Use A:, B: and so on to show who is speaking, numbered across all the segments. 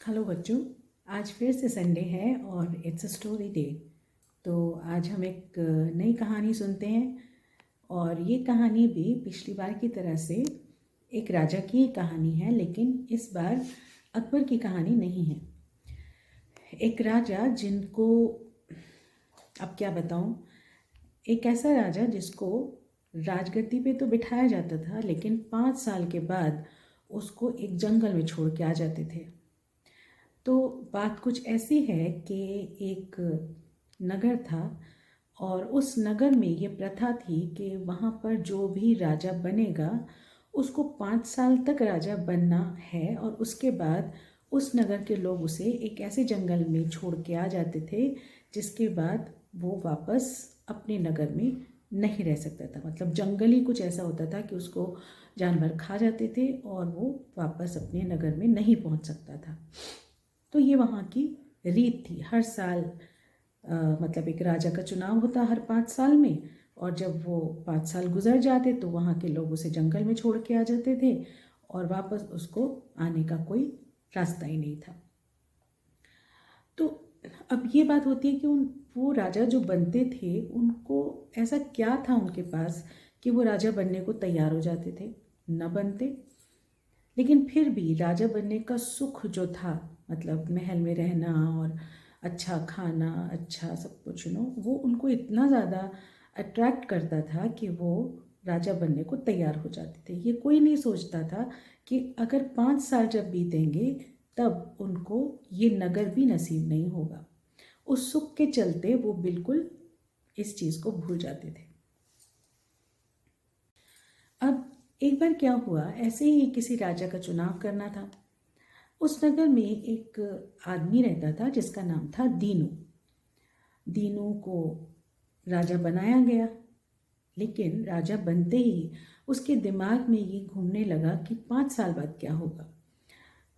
A: Hello बच्चों। आज फिर से संडे है और इट्स अ स्टोरी डे। तो आज हम एक नई कहानी सुनते हैं और ये कहानी भी पिछली बार की तरह से एक राजा की ही कहानी है, लेकिन इस बार अकबर की कहानी नहीं है। एक राजा जिनको अब क्या बताऊं, एक ऐसा राजा जिसको राजगद्दी पे तो बिठाया जाता था, लेकिन 5 साल के बाद उसको एक जंगल में छोड़ के आ जाते थे। तो बात कुछ ऐसी है कि एक नगर था और उस नगर में ये प्रथा थी कि वहाँ पर जो भी राजा बनेगा उसको 5 साल तक राजा बनना है, और उसके बाद उस नगर के लोग उसे एक ऐसे जंगल में छोड़ के आ जाते थे जिसके बाद वो वापस अपने नगर में नहीं रह सकता था। मतलब जंगल ही कुछ ऐसा होता था कि उसको जानवर खा जाते थे और वो वापस अपने नगर में नहीं पहुंच सकता था। तो ये वहाँ की रीत थी। हर साल मतलब एक राजा का चुनाव होता हर 5 साल में, और जब वो 5 साल गुजर जाते तो वहाँ के लोग उसे जंगल में छोड़ के आ जाते थे और वापस उसको आने का कोई रास्ता ही नहीं था। तो अब ये बात होती है कि वो राजा जो बनते थे उनको ऐसा क्या था उनके पास कि वो राजा बनने को तैयार हो जाते थे। न बनते, लेकिन फिर भी राजा बनने का सुख जो था, मतलब महल में रहना और अच्छा खाना, अच्छा सब कुछ वो उनको इतना ज़्यादा अट्रैक्ट करता था कि वो राजा बनने को तैयार हो जाते थे। ये कोई नहीं सोचता था कि अगर 5 साल जब बीतेंगे तब उनको ये नगर भी नसीब नहीं होगा। उस सुख के चलते वो बिल्कुल इस चीज़ को भूल जाते थे। अब एक बार क्या हुआ, ऐसे ही किसी राजा का चुनाव करना था। उस नगर में एक आदमी रहता था जिसका नाम था दीनू। दीनू को राजा बनाया गया, लेकिन राजा बनते ही उसके दिमाग में ये घूमने लगा कि 5 साल बाद क्या होगा।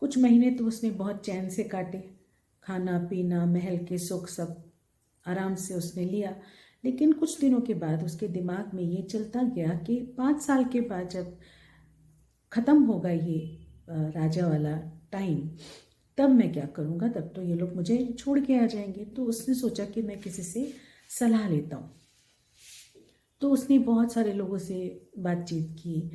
A: कुछ महीने तो उसने बहुत चैन से काटे, खाना पीना महल के सुख सब आराम से उसने लिया। लेकिन कुछ दिनों के बाद उसके दिमाग में ये चलता गया कि 5 साल के बाद जब ख़त्म होगा ये राजा वाला टाइम, तब मैं क्या करूँगा, तब तो ये लोग मुझे छोड़ के आ जाएंगे। तो उसने सोचा कि मैं किसी से सलाह लेता हूँ। तो उसने बहुत सारे लोगों से बातचीत की,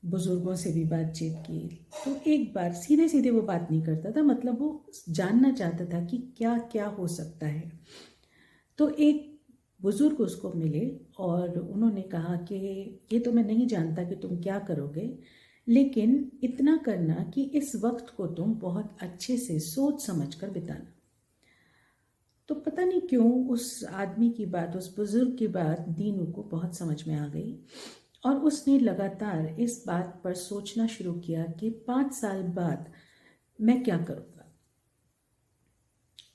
A: बुज़ुर्गों से भी बातचीत की। तो एक बार सीधे सीधे वो बात नहीं करता था, मतलब वो जानना चाहता था कि क्या क्या हो सकता है। तो एक बुज़ुर्ग उसको मिले और उन्होंने कहा कि ये तो मैं नहीं जानता कि तुम क्या करोगे, लेकिन इतना करना कि इस वक्त को तुम बहुत अच्छे से सोच समझ कर बिताना। तो पता नहीं क्यों उस आदमी की बात, उस बुज़ुर्ग की बात दीनू को बहुत समझ में आ गई, और उसने लगातार इस बात पर सोचना शुरू किया कि 5 साल बाद मैं क्या करूँगा।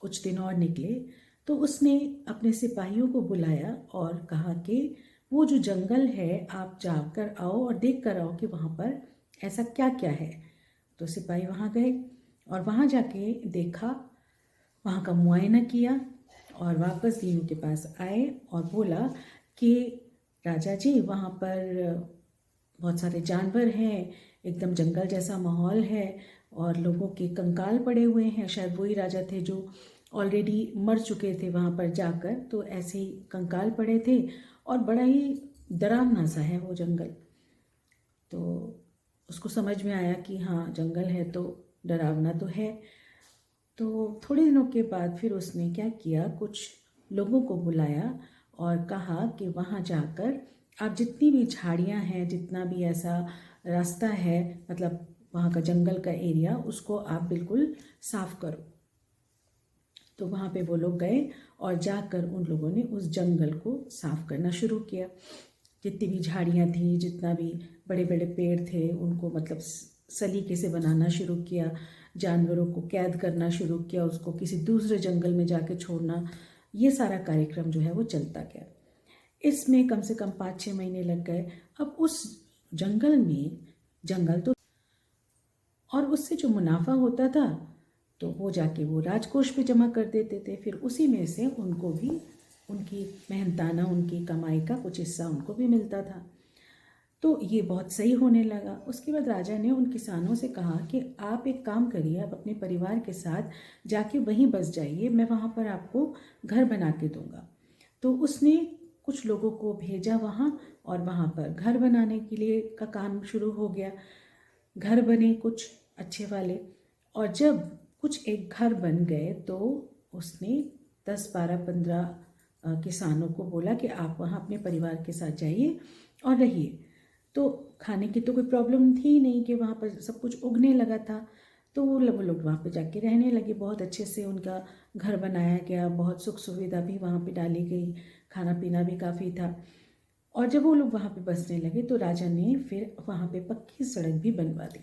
A: कुछ दिन और निकले तो उसने अपने सिपाहियों को बुलाया और कहा कि वो जो जंगल है आप जाकर आओ और देख कर आओ कि वहाँ पर ऐसा क्या क्या है। तो सिपाही वहाँ गए और वहाँ जाके देखा, वहाँ का मुआयना किया और वापस दीनू के पास आए और बोला कि राजा जी वहाँ पर बहुत सारे जानवर हैं, एकदम जंगल जैसा माहौल है और लोगों के कंकाल पड़े हुए हैं। शायद वही राजा थे जो ऑलरेडी मर चुके थे वहाँ पर जाकर, तो ऐसे ही कंकाल पड़े थे और बड़ा ही डरावना सा है वो जंगल। तो उसको समझ में आया कि हाँ जंगल है तो डरावना तो है। तो थोड़े दिनों के बाद फिर उसने क्या किया, कुछ लोगों को बुलाया और कहा कि वहाँ जाकर आप जितनी भी झाड़ियाँ हैं, जितना भी ऐसा रास्ता है, मतलब वहाँ का जंगल का एरिया, उसको आप बिल्कुल साफ़ करो। तो वहाँ पे वो लोग गए और जाकर उन लोगों ने उस जंगल को साफ़ करना शुरू किया। जितनी भी झाड़ियाँ थी, जितना भी बड़े बड़े पेड़ थे, उनको मतलब सलीके से बनाना शुरू किया। जानवरों को कैद करना शुरू किया, उसको किसी दूसरे जंगल में जाके छोड़ना। ये सारा कार्यक्रम जो है वो चलता गया। इसमें कम से कम 5-6 महीने लग गए। अब उस जंगल में जंगल तो, और उससे जो मुनाफा होता था तो वो जाके वो राजकोष पे जमा कर देते थे। फिर उसी में से उनको भी उनकी मेहनताना, उनकी कमाई का कुछ हिस्सा उनको भी मिलता था। तो ये बहुत सही होने लगा। उसके बाद राजा ने उन किसानों से कहा कि आप एक काम करिए, आप अपने परिवार के साथ जाके वहीं बस जाइए, मैं वहाँ पर आपको घर बना के दूँगा। तो उसने कुछ लोगों को भेजा वहाँ, और वहाँ पर घर बनाने के लिए का काम शुरू हो गया। घर बने कुछ अच्छे वाले, और जब कुछ एक घर बन गए तो उसने 10, 12, 15 किसानों को बोला कि आप वहाँ अपने परिवार के साथ जाइए और रहिए। तो खाने की तो कोई प्रॉब्लम थी ही नहीं कि वहाँ पर सब कुछ उगने लगा था। तो वो लोग वहाँ पे जाके रहने लगे, बहुत अच्छे से उनका घर बनाया गया, बहुत सुख सुविधा भी वहाँ पे डाली गई, खाना पीना भी काफ़ी था। और जब वो लोग वहाँ पे बसने लगे तो राजा ने फिर वहाँ पे पक्की सड़क भी बनवा दी।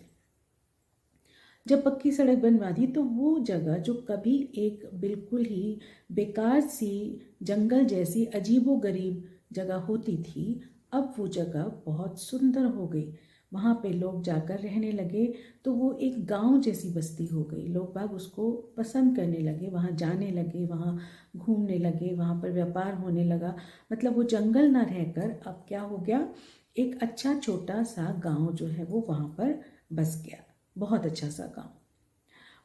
A: जब पक्की सड़क बनवा दी तो वो जगह जो कभी एक बिल्कुल ही बेकार सी जंगल जैसी अजीबोगरीब जगह होती थी, अब वो जगह बहुत सुंदर हो गई। वहाँ पे लोग जाकर रहने लगे तो वो एक गांव जैसी बस्ती हो गई। लोग बाग उसको पसंद करने लगे, वहाँ जाने लगे, वहाँ घूमने लगे, वहाँ पर व्यापार होने लगा। मतलब वो जंगल ना रहकर अब क्या हो गया, एक अच्छा छोटा सा गांव जो है वो वहाँ पर बस गया, बहुत अच्छा सा गांव।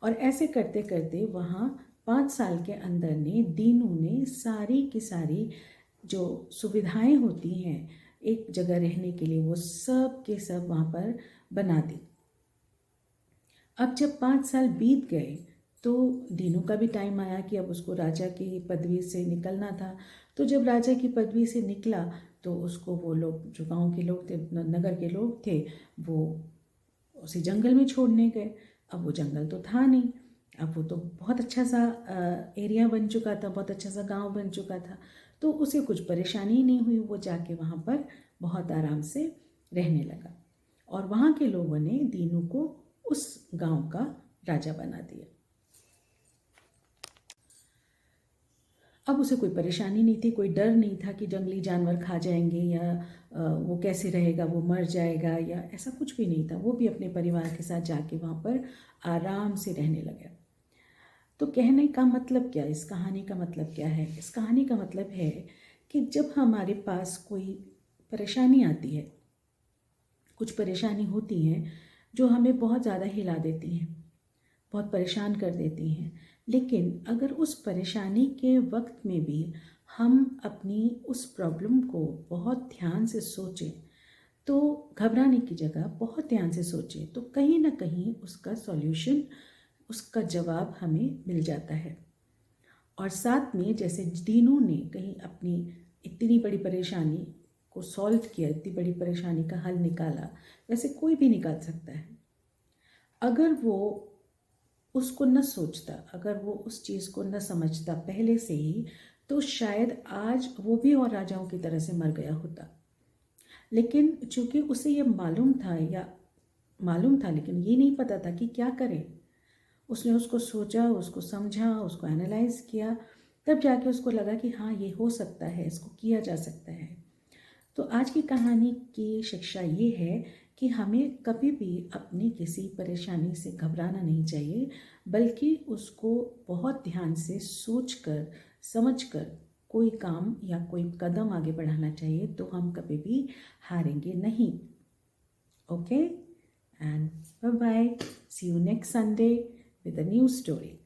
A: और ऐसे करते करते वहाँ 5 साल के अंदर ने दीनू ने सारी की सारी जो सुविधाएं होती हैं एक जगह रहने के लिए, वो सब के सब वहाँ पर बना दी। अब जब 5 साल बीत गए तो दीनू का भी टाइम आया कि अब उसको राजा की पदवी से निकलना था। तो जब राजा की पदवी से निकला तो उसको वो लोग जो गांव के लोग थे, नगर के लोग थे, वो उसे जंगल में छोड़ने गए। अब वो जंगल तो था नहीं, अब वो तो बहुत अच्छा सा एरिया बन चुका था, बहुत अच्छा सा गांव बन चुका था। तो उसे कुछ परेशानी ही नहीं हुई, वो जाके वहाँ पर बहुत आराम से रहने लगा। और वहाँ के लोगों ने दीनू को उस गांव का राजा बना दिया। अब उसे कोई परेशानी नहीं थी, कोई डर नहीं था कि जंगली जानवर खा जाएंगे या वो कैसे रहेगा, वो मर जाएगा या ऐसा कुछ भी नहीं था। वो भी अपने परिवार के साथ जाके वहाँ पर आराम से रहने लगा। तो कहने का मतलब क्या, इस कहानी का मतलब क्या है? इस कहानी का मतलब है कि जब हमारे पास कोई परेशानी आती है, कुछ परेशानी होती हैं जो हमें बहुत ज़्यादा हिला देती हैं, बहुत परेशान कर देती हैं, लेकिन अगर उस परेशानी के वक्त में भी हम अपनी उस प्रॉब्लम को बहुत ध्यान से सोचें, तो घबराने की जगह बहुत ध्यान से सोचें, तो कहीं ना कहीं उसका सॉल्यूशन, उसका जवाब हमें मिल जाता है। और साथ में जैसे दीनू ने कहीं अपनी इतनी बड़ी परेशानी को सॉल्व किया, इतनी बड़ी परेशानी का हल निकाला, वैसे कोई भी निकाल सकता है। अगर वो उसको न सोचता, अगर वो उस चीज़ को न समझता पहले से ही, तो शायद आज वो भी और राजाओं की तरह से मर गया होता। लेकिन चूंकि उसे ये मालूम था लेकिन ये नहीं पता था कि क्या करे, उसने उसको सोचा, उसको समझा, उसको एनालाइज किया, तब जाके उसको लगा कि हाँ ये हो सकता है, इसको किया जा सकता है। तो आज की कहानी की शिक्षा ये है कि हमें कभी भी अपनी किसी परेशानी से घबराना नहीं चाहिए, बल्कि उसको बहुत ध्यान से सोचकर समझकर कोई काम या कोई कदम आगे बढ़ाना चाहिए, तो हम कभी भी हारेंगे नहीं। Okay, and bye bye, see you next Sunday with a new story.